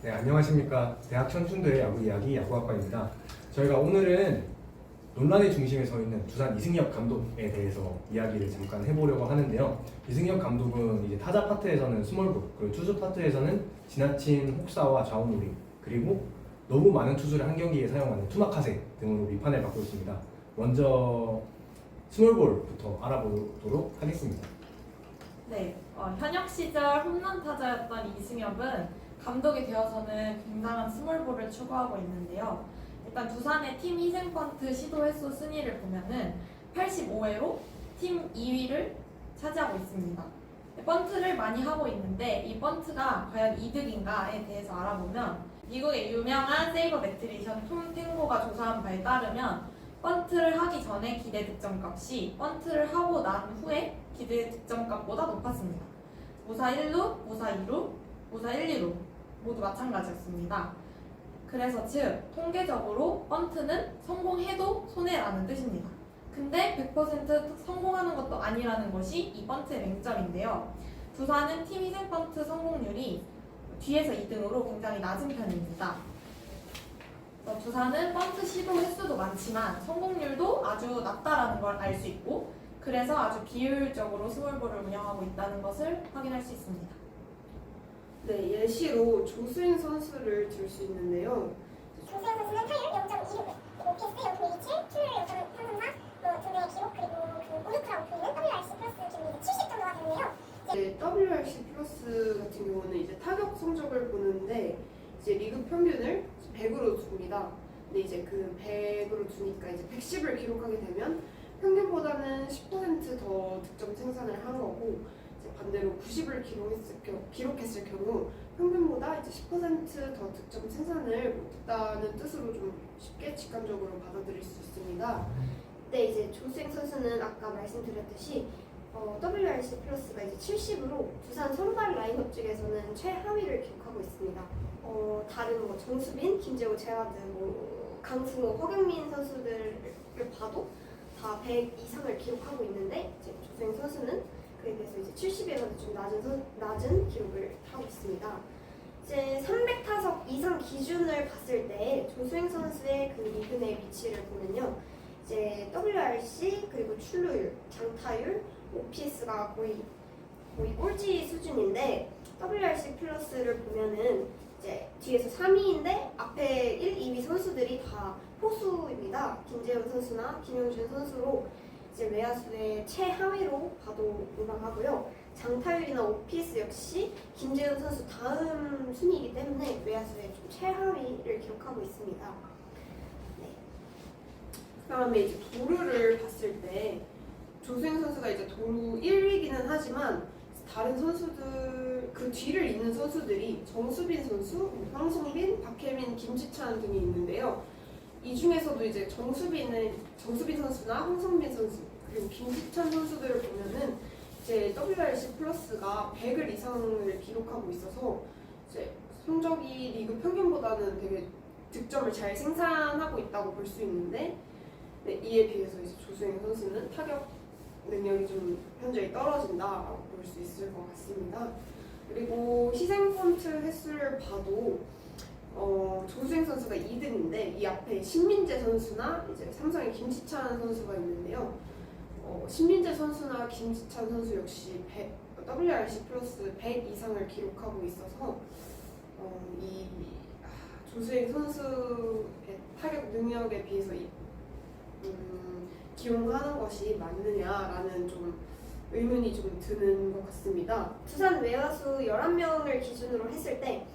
네, 안녕하십니까. 대학 천춘도의 야구 이야기 야구학과입니다. 저희가 오늘은 논란의 중심에 서 있는 두산 이승엽 감독에 대해서 이야기를 잠깐 해보려고 하는데요. 이승엽 감독은 이제 타자 파트에서는 스몰볼, 그리고 투수 파트에서는 지나친 혹사와 좌우무리, 그리고 너무 많은 투수를 한 경기에 사용하는 투마카세 등으로 비판을 받고 있습니다. 먼저 스몰볼부터 알아보도록 하겠습니다. 네, 현역 시절 홈런 타자였던 이승엽은 감독이 되어서는 굉장한 스몰볼을 추구하고 있는데요. 일단 두산의 팀 희생 번트 시도 횟수 순위를 보면은 85회로 팀 2위를 차지하고 있습니다. 번트를 많이 하고 있는데 이 번트가 과연 이득인가에 대해서 알아보면 미국의 유명한 세이버 매트리션 톰 탱고가 조사한 바에 따르면 번트를 하기 전에 기대 득점값이 번트를 하고 난 후에 기대 득점값보다 높았습니다. 무사 1루, 무사 2루, 무사 1, 2루 모두 마찬가지였습니다. 그래서 즉 통계적으로 번트는 성공해도 손해라는 뜻입니다. 근데 100% 성공하는 것도 아니라는 것이 이 번트의 맹점인데요. 두산은 팀 희생 번트 성공률이 뒤에서 2등으로 굉장히 낮은 편입니다. 두산은 번트 시도 횟수도 많지만 성공률도 아주 낮다라는 걸 알 수 있고, 그래서 아주 비효율적으로 스몰볼을 운영하고 있다는 것을 확인할 수 있습니다. 네, 예시로 조수인 선수를 들 수 있는데요. 조수현 선수는 타율 0.26, OPS 0.27, 출루율 0.334, 두뇌의 기록 그리고 그 오르크라고 보이는 WRC 플러스 기록이 70 정도가 되는데요. 이제 WRC 플러스 같은 경우는 이제 타격 성적을 보는데 이제 리그 평균을 100으로 줍니다. 근데 이제 그 100으로 주니까 이제 110을 기록하게 되면 평균보다는 10%더 득점 생산을 한 거고, 반대로 90을 기록했을 경우 평균보다 이제 10%더 득점 생산을 못했다는 뜻으로 좀 쉽게 직관적으로 받아들일 수 있습니다. 네, 이제 조수행 선수는 아까 말씀드렸듯이 WRC 플러스가 이제 70으로 두산 선발 라인업 중에서는 최하위를 기록하고 있습니다. 다른 뭐 정수빈, 김재호, 제하드, 뭐 강승호, 허경민 선수들을 봐도 다 100 이상을 기록하고 있는데 이제 조수행 선수는 그에 비해서 이제 70에서는 좀 낮은 기록을 하고 있습니다. 이제 300타석 이상 기준을 봤을 때 조수행 선수의 그 리그 내 위치를 보면요, 이제 WRC 그리고 출루율, 장타율, OPS가 거의 꼴찌 수준인데 WRC 플러스를 보면은 이제 뒤에서 3위인데 앞에 1, 2위 선수들이 다 포수입니다. 김재현 선수나 김영준 선수로 이제 외야수의 최하위로 봐도 무방하고요. 장타율이나 OPS 역시 김재현 선수 다음 순위이기 때문에 외야수의 좀 최하위를 기록하고 있습니다. 네. 그다음에 이제 도루를 봤을 때 조수행 선수가 이제 도루 1위기는 하지만 다른 선수들 그 뒤를 잇는 선수들이 정수빈 선수, 황성빈, 박혜민, 김지찬 등이 있는데요. 이 중에서도 이제 정수빈 선수나 황성빈 선수 그리고 김지찬 선수들을 보면은 이제 WRC 플러스가 100을 이상을 기록하고 있어서 이제 성적이 리그 평균보다는 되게 득점을 잘 생산하고 있다고 볼 수 있는데, 네, 이에 비해서 이제 조수행 선수는 타격 능력이 좀 현저히 떨어진다라고 볼 수 있을 것 같습니다. 그리고 희생 번트 횟수를 봐도 조수행 선수가 2등인데 이 앞에 신민재 선수나 이제 삼성의 김지찬 선수가 있는데요. 신민재 선수나 김지찬 선수 역시 WRC 플러스 100 이상을 기록하고 있어서 이 조수행 선수의 타격 능력에 비해서 기용하는 것이 맞느냐라는 좀 의문이 좀 드는 것 같습니다. 두산 외야수 11명을 기준으로 했을 때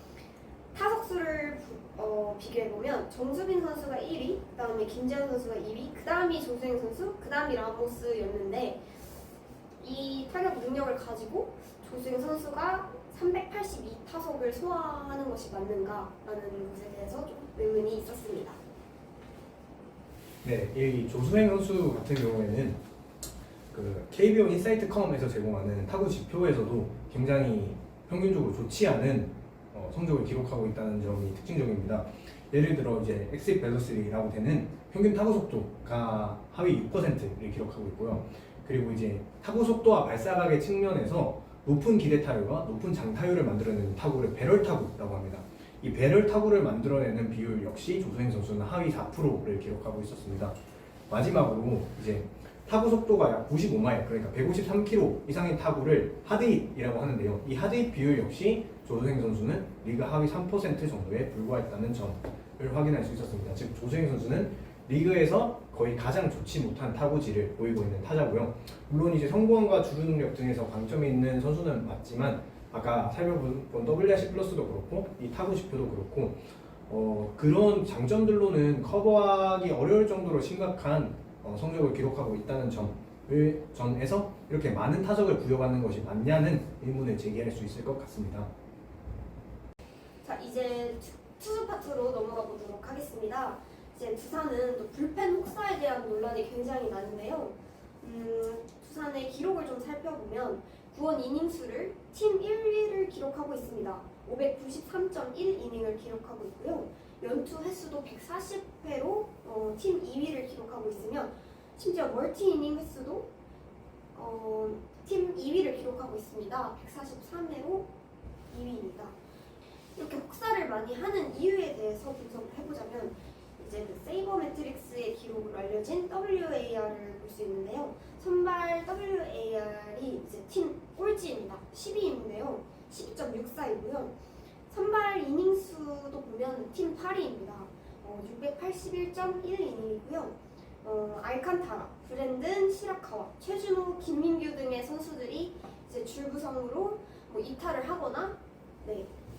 타석수를 비교해보면 정수빈 선수가 1위, 그 다음에 김재현 선수가 2위, 그 다음이 조수행 선수, 그 다음이 라모스였는데 이 타격 능력을 가지고 조수행 선수가 382타석을 소화하는 것이 맞는가라는 것에 대해서 좀 의문이 있었습니다. 네, 이 조수행 선수 같은 경우에는 그 KBO 인사이트컴에서 제공하는 타구 지표에서도 굉장히 평균적으로 좋지 않은 성적을 기록하고 있다는 점이 특징적입니다. 예를 들어 이제 엑시트 벨로시티라고 되는 평균 타구 속도가 하위 6%를 기록하고 있고요. 그리고 이제 타구 속도와 발사각의 측면에서 높은 기대 타율과 높은 장타율을 만들어내는 타구를 배럴 타구라고 합니다. 이 배럴 타구를 만들어내는 비율 역시 조소행 선수는 하위 4%를 기록하고 있었습니다. 마지막으로 이제 타구 속도가 약 95마일, 그러니까 153km 이상의 타구를 하드힛이라고 하는데요. 이 하드힛 비율 역시 조소행 선수는 리그 하위 3% 정도에 불과했다는 점을 확인할 수 있었습니다. 즉 조소행 선수는 리그에서 거의 가장 좋지 못한 타구질을 보이고 있는 타자고요. 물론 이제 성공함과 주루 능력 등에서 강점이 있는 선수는 맞지만 아까 살펴본 WRC 플러스도 그렇고 이 타구 지표도 그렇고 그런 장점들로는 커버하기 어려울 정도로 심각한 성적을 기록하고 있다는 점에서 이렇게 많은 타석을 부여받는 것이 맞냐는 의문을 제기할 수 있을 것 같습니다. 자, 이제 투수 파트로 넘어가 보도록 하겠습니다. 이제 두산은 또 불펜 혹사에 대한 논란이 굉장히 많은데요. 두산의 기록을 좀 살펴보면 구원 이닝 수를 팀 1위를 기록하고 있습니다. 593.1이닝을 기록하고 있고요. 연투 횟수도 140회로 팀 2위를 기록하고 있으며 심지어 멀티 이닝 횟수도 팀 2위를 기록하고 있습니다. 143회로 2위입니다. 이렇게 혹사를 많이 하는 이유에 대해서 분석을 해보자면 이제 그 세이버 매트릭스의 기록으로 알려진 WAR을 볼 수 있는데요. 선발 WAR이 이제 팀 꼴찌입니다. 10위인데요. 12.64이고요. 선발 이닝 수도 보면 팀 8위입니다. 681.1이닝이고요. 알칸타라, 브랜든, 시라카와, 최준호, 김민규 등의 선수들이 이제 줄구성으로 이탈을 하거나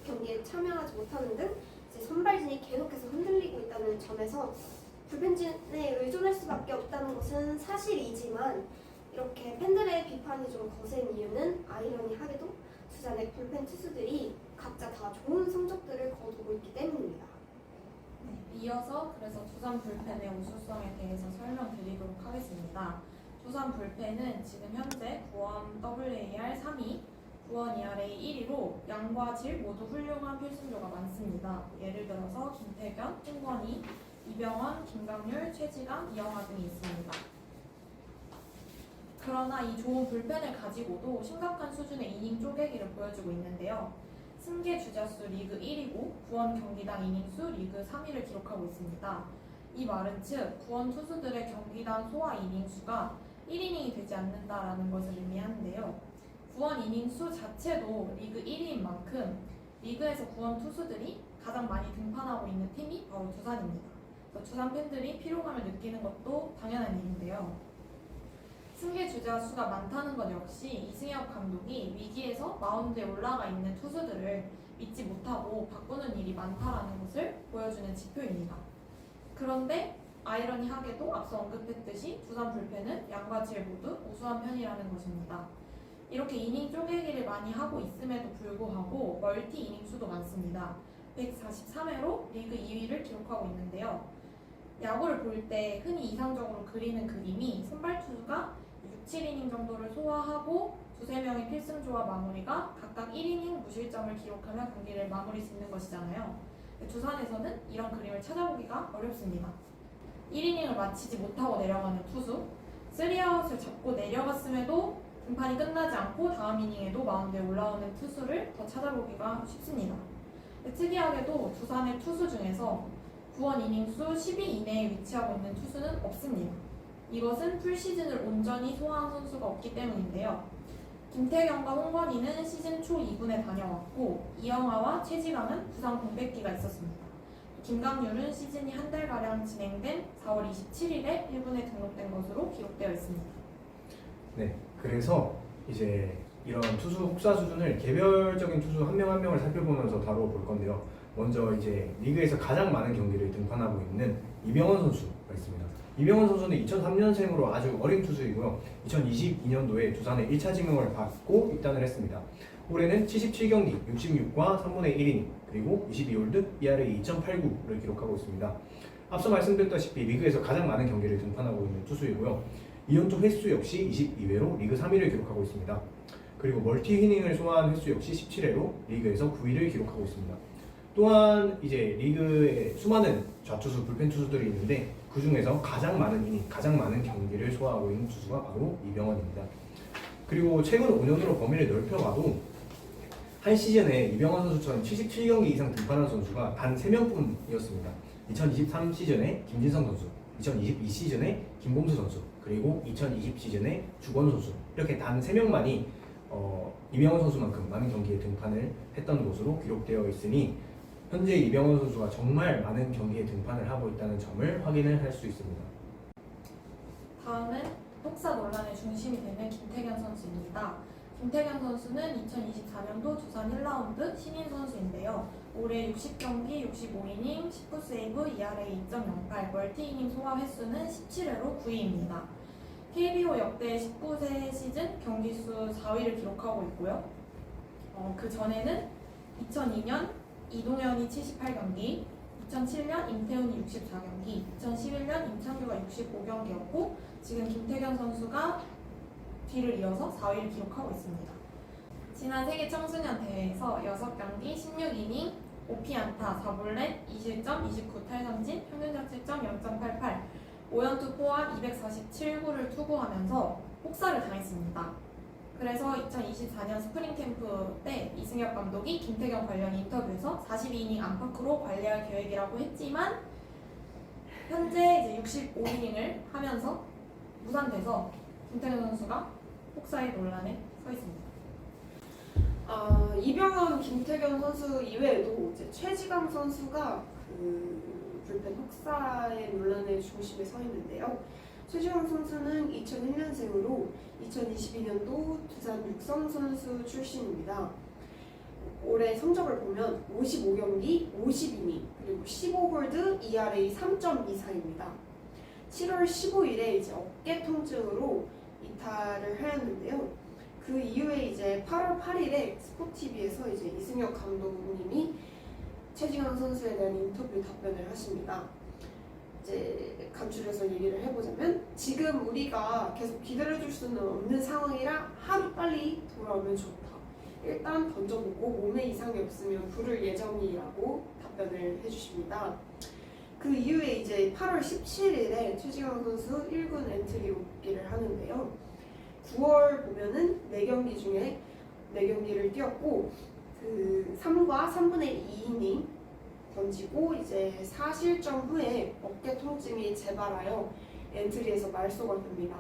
경기에 참여하지 못하는 등 이제 선발진이 계속해서 흔들리고 있다는 점에서 불펜진에 의존할 수밖에 없다는 것은 사실이지만 이렇게 팬들의 비판이 좀 거센 이유는 아이러니하게도 두산의 불펜 투수들이 각자 다 좋은 성적들을 거두고 있기 때문입니다. 네, 이어서 그래서 두산 불펜의 우수성에 대해서 설명드리도록 하겠습니다. 두산 불펜은 지금 현재 구원 WAR 3위, 구원 ERA 1위로 양과 질 모두 훌륭한 필승조가 많습니다. 예를 들어서 김태견, 홍건희, 이병헌, 김강률, 최지강, 이영하 등이 있습니다. 그러나 이 좋은 불펜을 가지고도 심각한 수준의 이닝 쪼개기를 보여주고 있는데요. 승계 주자수 리그 1위고 구원 경기당 이닝수 리그 3위를 기록하고 있습니다. 이 말은 즉 구원 투수들의 경기당 소화 이닝수가 1이닝이 되지 않는다라는 것을 의미하는데요. 구원 이닝수 자체도 리그 1위인 만큼 리그에서 구원 투수들이 가장 많이 등판하고 있는 팀이 바로 두산입니다. 그래서 두산 팬들이 피로감을 느끼는 것도 당연한 일인데요. 승계 주자 수가 많다는 것 역시 이승엽 감독이 위기에서 마운드에 올라가 있는 투수들을 믿지 못하고 바꾸는 일이 많다라는 것을 보여주는 지표입니다. 그런데 아이러니하게도 앞서 언급했듯이 두산 불펜은 양과 질 모두 우수한 편이라는 것입니다. 이렇게 이닝 쪼개기를 많이 하고 있음에도 불구하고 멀티 이닝 수도 많습니다. 143회로 리그 2위를 기록하고 있는데요. 야구를 볼 때 흔히 이상적으로 그리는 그림이 선발 투수가 6, 7이닝 정도를 소화하고 두세 명의 필승조와 마무리가 각각 1이닝 무실점을 기록하며 경기를 마무리 짓는 것이잖아요. 두산에서는 이런 그림을 찾아보기가 어렵습니다. 1이닝을 마치지 못하고 내려가는 투수, 3아웃을 잡고 내려갔음에도 등판이 끝나지 않고 다음 이닝에도 마운드에 올라오는 투수를 더 찾아보기가 쉽습니다. 특이하게도 두산의 투수 중에서 구원 이닝수 10위 이내에 위치하고 있는 투수는 없습니다. 이것은 풀시즌을 온전히 소화한 선수가 없기 때문인데요. 김태경과 홍건희는 시즌 초 2군에 다녀왔고 이영하와 최지강은 부상 공백기가 있었습니다. 김강률은 시즌이 한 달가량 진행된 4월 27일에 1군에 등록된 것으로 기록되어 있습니다. 네, 그래서 이제 이런 투수 혹사 수준을 개별적인 투수 한 명 한 명을 살펴보면서 다뤄볼 건데요. 먼저 이제 리그에서 가장 많은 경기를 등판하고 있는 이병헌 선수가 있습니다. 이병헌 선수는 2003년생으로 아주 어린 투수이고요. 2022년도에 두산의 1차 지명을 받고 입단을 했습니다. 올해는 77경기, 66과 3분의 1이닝, 그리고 22홀드, ERA 2.89를 기록하고 있습니다. 앞서 말씀드렸다시피 리그에서 가장 많은 경기를 등판하고 있는 투수이고요. 이연투 횟수 역시 22회로 리그 3위를 기록하고 있습니다. 그리고 멀티 이닝을 소화한 횟수 역시 17회로 리그에서 9위를 기록하고 있습니다. 또한 이제 리그에 수많은 좌투수, 불펜 투수들이 있는데 그 중에서 가장 많은 이닝, 가장 많은 경기를 소화하고 있는 투수가 바로 이병헌입니다. 그리고 최근 5년으로 범위를 넓혀가도 한 시즌에 이병헌 선수처럼 77경기 이상 등판한 선수가 단 3명뿐이었습니다. 2023 시즌에 김진성 선수, 2022 시즌에 김범수 선수, 그리고 2020 시즌에 주권 선수, 이렇게 단 3명만이 이병헌 선수만큼 많은 경기에 등판을 했던 것으로 기록되어 있으니 현재 이병헌 선수가 정말 많은 경기에 등판을 하고 있다는 점을 확인을 할 수 있습니다. 다음은 혹사 논란의 중심이 되는 김태견 선수입니다. 김태견 선수는 2024년도 두산 1라운드 신인 선수인데요. 올해 60경기 65이닝 19세이브 ERA 2.08 멀티이닝 소화 횟수는 17회로 9위입니다. KBO 역대 19세 시즌 경기수 4위를 기록하고 있고요. 그 전에는 2002년 이동현이 78경기, 2007년 임태훈이 64경기, 2011년 임창규가 65경기였고 지금 김태견 선수가 뒤를 이어서 4위를 기록하고 있습니다. 지난 세계 청소년 대회에서 6경기 16이닝 5피안타 4볼넷 2실점 29탈삼진 평균 자책점 0.88 5연투 포함 247구를 투구하면서 혹사를 당했습니다. 그래서 2024년 스프링 캠프 때 이승엽 감독이 김태견 관련 인터뷰에서 42이닝 안팎으로 관리할 계획이라고 했지만 현재 이제 65이닝을 하면서 무산돼서 김태견 선수가 혹사의 논란에 서 있습니다. 이병헌, 김태견 선수 이외에도 이제 최지강 선수가 불펜 혹사의 논란의 중심에 서 있는데요. 최지강 선수는 2001년생으로 2022년도 두산 육성 선수 출신입니다. 올해 성적을 보면 55경기, 50이닝, 그리고 15홀드, ERA 3.24입니다. 7월 15일에 이제 어깨 통증으로 이탈을 하였는데요. 그 이후에 이제 8월 8일에 스포티비에서 이제 이승엽 감독님이 최지강 선수에 대한 인터뷰 답변을 하십니다. 이제 간추려서 얘기를 해보자면 지금 우리가 계속 기다려줄 수는 없는 상황이라 하루 빨리 돌아오면 좋다. 일단 던져보고 몸에 이상이 없으면 부를 예정이라고 답변을 해주십니다. 그 이후에 이제 8월 17일에 최지강 선수 1군 엔트리로 복귀를 하는데요. 9월 보면은 4경기 중에 4경기를 뛰었고 그 3과 3분의 2이닝 던지고 이제 4실점 후에 어깨 통증이 재발하여 엔트리에서 말소가 됩니다.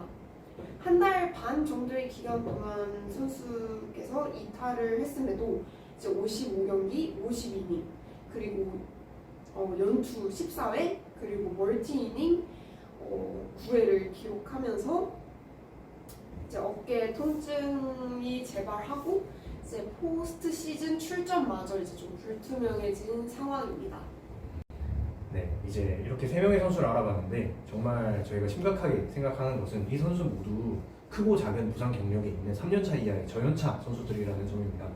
한 달 반 정도의 기간 동안 선수께서 이탈을 했음에도 이제 55경기, 52이닝 그리고 연투 14회 그리고 멀티이닝 9회를 기록하면서 이제 어깨 통증이 재발하고 이제 포스트 시즌 출전마저 이제 좀 불투명해진 상황입니다. 네, 이제 이렇게 3명의 선수를 알아봤는데 정말 저희가 심각하게 생각하는 것은 이 선수 모두 크고 작은 부상 경력이 있는 3년차 이하의 저연차 선수들이라는 점입니다.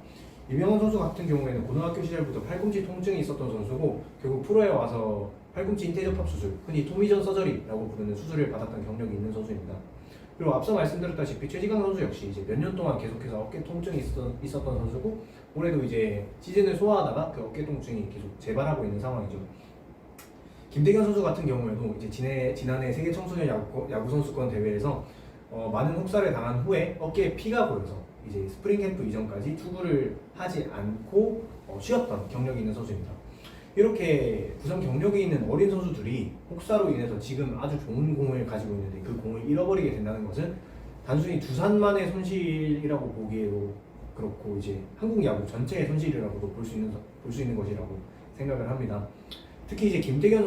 이병헌 선수 같은 경우에는 고등학교 시절부터 팔꿈치 통증이 있었던 선수고 결국 프로에 와서 팔꿈치 인테저팝 수술, 흔히 토미전 서저리라고 부르는 수술을 받았던 경력이 있는 선수입니다. 그리고 앞서 말씀드렸다시피 최지강 선수 역시 이제 몇 년 동안 계속해서 어깨 통증이 있었던 선수고 올해도 이제 시즌을 소화하다가 그 어깨 통증이 계속 재발하고 있는 상황이죠. 김태견 선수 같은 경우에도 이제 지난해 세계 청소년 야구 선수권 대회에서 많은 혹사를 당한 후에 어깨에 피가 보여서 이제 스프링 캠프 이전까지 투구를 하지 않고 쉬었던 경력이 있는 선수입니다. 이렇게 부상 경력이 있는 어린 선수들이 혹사로 인해서 지금 아주 좋은 공을 가지고 있는데 그 공을 잃어버리게 된다는 것은 단순히 두산만의 손실이라고 보기에도 그렇고 이제 한국 야구 전체의 손실이라고도 볼 수 있는 것이라고 생각을 합니다. 특히 이제 김태견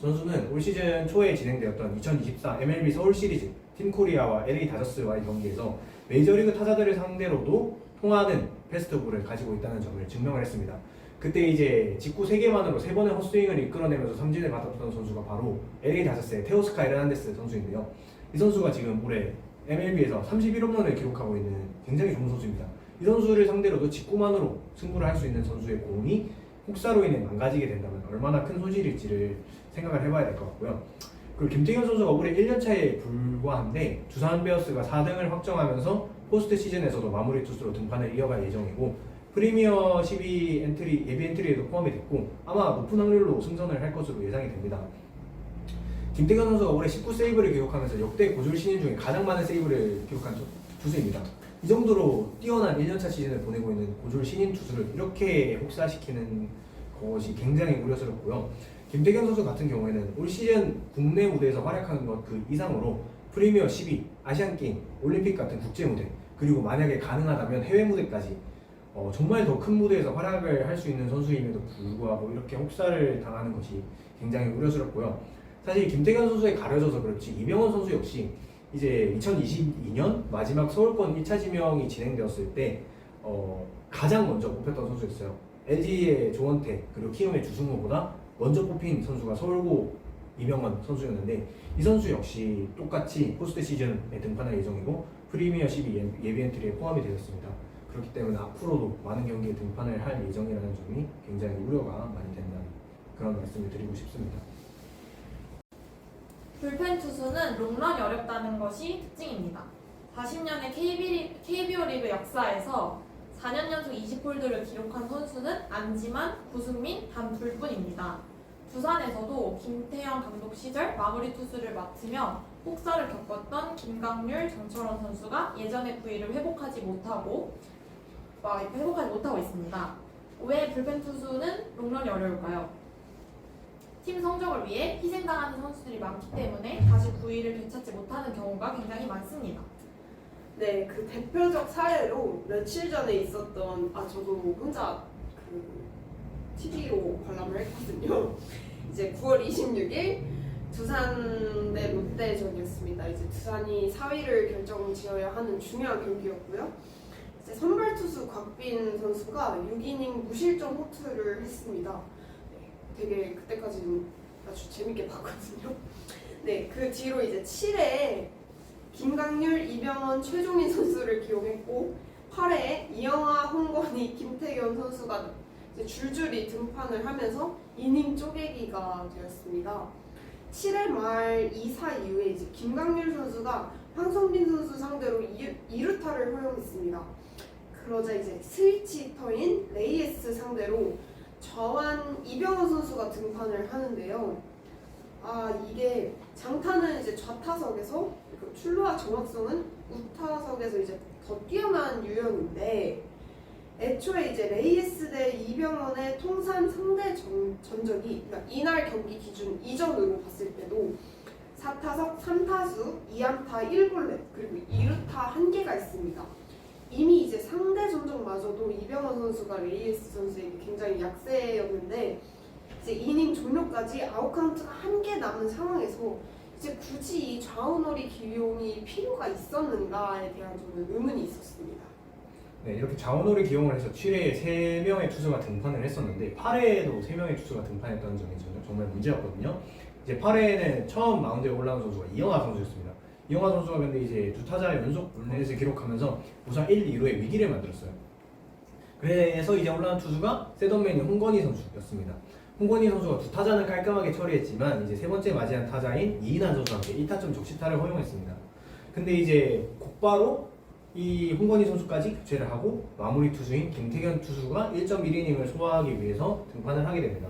선수는 올 시즌 초에 진행되었던 2024 MLB 서울 시리즈 팀코리아와 LA 다저스와의 경기에서 메이저리그 타자들을 상대로도 통하는 패스트볼을 가지고 있다는 점을 증명을 했습니다. 그때 이제 직구 3개만으로 3번의 헛스윙을 이끌어내면서 삼진을 받았던 선수가 바로 LA 다저스의 테오스카 에르난데스 선수인데요. 이 선수가 지금 올해 MLB에서 31홈런을 기록하고 있는 굉장히 좋은 선수입니다. 이 선수를 상대로도 직구만으로 승부를 할 수 있는 선수의 공이 혹사로 인해 망가지게 된다면 얼마나 큰 손실일지를 생각을 해봐야 될 것 같고요. 그리고 김태균 선수가 올해 1년차에 불과한데 두산 베어스가 4등을 확정하면서 포스트 시즌에서도 마무리 투수로 등판을 이어갈 예정이고 프리미어 12 엔트리, 예비 엔트리에도 포함이 됐고 아마 높은 확률로 승선을 할 것으로 예상이 됩니다. 김태균 선수가 올해 19세이브를 기록하면서 역대 고졸 신인 중에 가장 많은 세이브를 기록한 투수입니다. 이 정도로 뛰어난 1년차 시즌을 보내고 있는 고졸 신인 투수를 이렇게 혹사시키는 것이 굉장히 우려스럽고요. 김태경 선수 같은 경우에는 올 시즌 국내 무대에서 활약하는 것 그 이상으로 프리미어 12, 아시안게임, 올림픽 같은 국제 무대, 그리고 만약에 가능하다면 해외 무대까지 정말 더 큰 무대에서 활약을 할 수 있는 선수임에도 불구하고 이렇게 혹사를 당하는 것이 굉장히 우려스럽고요. 사실 김태경 선수에 가려져서 그렇지 이병헌 선수 역시 이제 2022년 마지막 서울권 1차 지명이 진행되었을 때 가장 먼저 뽑혔던 선수였어요. LG의 조원태 그리고 키움의 주승우보다 먼저 뽑힌 선수가 서울고 이병헌 선수였는데 이 선수 역시 똑같이 포스트 시즌에 등판할 예정이고 프리미어 12 예비 엔트리에 포함이 되었습니다. 그렇기 때문에 앞으로도 많은 경기에 등판을 할 예정이라는 점이 굉장히 우려가 많이 된다는 그런 말씀을 드리고 싶습니다. 불펜 투수는 롱런이 어렵다는 것이 특징입니다. 40년의 KBO 리그 역사에서 4년 연속 20홀드를 기록한 선수는 안지만, 구승민 단 둘뿐입니다. 두산에서도 김태형 감독 시절 마무리 투수를 맡으며 혹사를 겪었던 김강률, 정철원 선수가 예전의 부위를 회복하지 못하고 있습니다. 왜 불펜 투수는 롱런이 어려울까요? 팀 성적을 위해 희생당하는 선수들이 많기 때문에 다시 부위를 되찾지 못하는 경우가 굉장히 많습니다. 네, 그 대표적 사례로 며칠 전에 있었던 저도 혼자 그 TV로 관람을 했거든요. 이제 9월 26일 두산 대 롯데전이었습니다. 이제 두산이 4위를 결정지어야 하는 중요한 경기였고요. 이제 선발 투수 곽빈 선수가 6이닝 무실점 호투를 했습니다. 네, 되게 그때까지는 아주 재밌게 봤거든요. 네, 그 뒤로 이제 7회에 김강률, 이병헌, 최종인 선수를 기용했고 8회에 이영하, 홍건희, 김태견 선수가 이제 줄줄이 등판을 하면서 이닝 쪼개기가 되었습니다. 7회 말 2사 이후에 이제 김강률 선수가 황성빈 선수 상대로 2루타를 허용했습니다. 그러자 이제 스위치 히터인 레이에스 상대로 저완 이병헌 선수가 등판을 하는데요. 이게 장타는 이제 좌타석에서 출루와 정확성은 우타석에서 이제 더 뛰어난 유형인데 애초에 이제 레이에스 대 이병헌의 통산 상대 전적이 그러니까 이날 경기 기준 이전으로 봤을 때도 4타석 3타수 2안타 1볼넷 그리고 2루타 1개가 있습니다. 이미 이제 상대 전적마저도 이병헌 선수가 레이에스 선수에게 굉장히 약세였는데 이제 이닝 종료까지 아웃카운트가 1개 남은 상황에서 이제 굳이 이 좌우놀이 기용이 필요가 있었는가에 대한 저는 의문이 있었습니다. 네, 이렇게 좌우놀이 기용을 해서 7회에 3명의 투수가 등판을 했었는데 8회에도 3명의 투수가 등판했다는 점이 정말 문제였거든요. 이제 8회에는 처음 마운드에 올라온 선수가 이영하 선수였습니다. 이영하 선수가 근데 이제 두 타자 연속 볼넷을 기록하면서 우선 1, 2루의 위기를 만들었어요. 그래서 이제 올라온 투수가 셋업맨이 홍건희 선수였습니다. 홍건희 선수가 두 타자는 깔끔하게 처리했지만 이제 세 번째 맞이한 타자인 이인환 선수한테 1타점 적시타를 허용했습니다. 근데 이제 곧바로 이 홍건희 선수까지 교체를 하고 마무리 투수인 김태견 투수가 1.1이닝을 소화하기 위해서 등판을 하게 됩니다.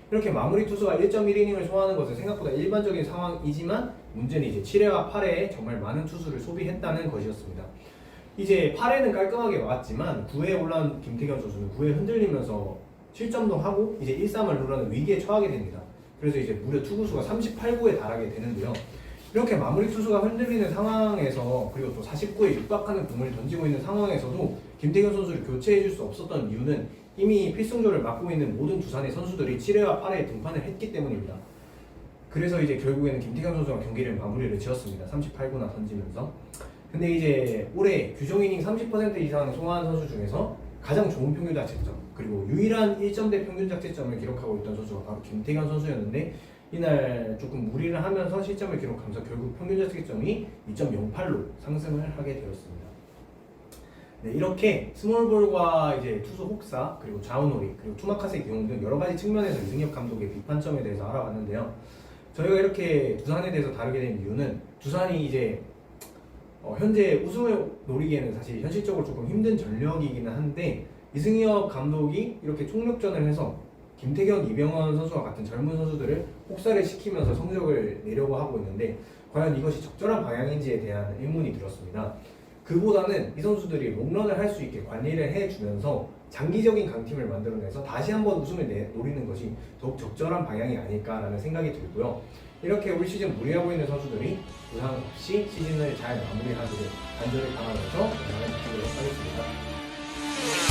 이렇게 마무리 투수가 1.1이닝을 소화하는 것은 생각보다 일반적인 상황이지만 문제는 이제 7회와 8회에 정말 많은 투수를 소비했다는 것이었습니다. 이제 8회는 깔끔하게 막았지만 9회에 올라온 김태견 선수는 9회 흔들리면서 실점도 하고 이제 1-3을 누르는 위기에 처하게 됩니다. 그래서 이제 무려 투구수가 38구에 달하게 되는데요. 이렇게 마무리 투수가 흔들리는 상황에서 그리고 또 49에 육박하는 공을 던지고 있는 상황에서도 김태균 선수를 교체해줄 수 없었던 이유는 이미 필승조를 맡고 있는 모든 두산의 선수들이 7회와 8회에 등판을 했기 때문입니다. 그래서 이제 결국에는 김태균 선수가 경기를 마무리를 지었습니다. 38구나 던지면서. 근데 이제 올해 규정 이닝 30% 이상 소화한 선수 중에서 가장 좋은 평균 자책점 그리고 유일한 1점대 평균 자책점을 기록하고 있던 선수가 바로 김태균 선수였는데 이날 조금 무리를 하면서 실점을 기록하면서 결국 평균 자책점이 2.08로 상승을 하게 되었습니다. 네, 이렇게 스몰볼과 이제 투수 혹사 그리고 좌우놀이 그리고 투마카세 기용 등 여러 가지 측면에서 이승엽 감독의 비판점에 대해서 알아봤는데요. 저희가 이렇게 두산에 대해서 다루게 된 이유는 두산이 이제 현재 우승을 노리기에는 사실 현실적으로 조금 힘든 전력이기는 한데 이승엽 감독이 이렇게 총력전을 해서 김태경, 이병헌 선수와 같은 젊은 선수들을 혹사를 시키면서 성적을 내려고 하고 있는데 과연 이것이 적절한 방향인지에 대한 의문이 들었습니다. 그보다는 이 선수들이 롱런을 할 수 있게 관리를 해주면서 장기적인 강팀을 만들어내서 다시 한번 우승을 노리는 것이 더욱 적절한 방향이 아닐까라는 생각이 들고요. 이렇게 올 시즌 무리하고 있는 선수들이 부상 없이 시즌을 잘 마무리하기를 간절히 바라면서 영상을 마치도록 하겠습니다.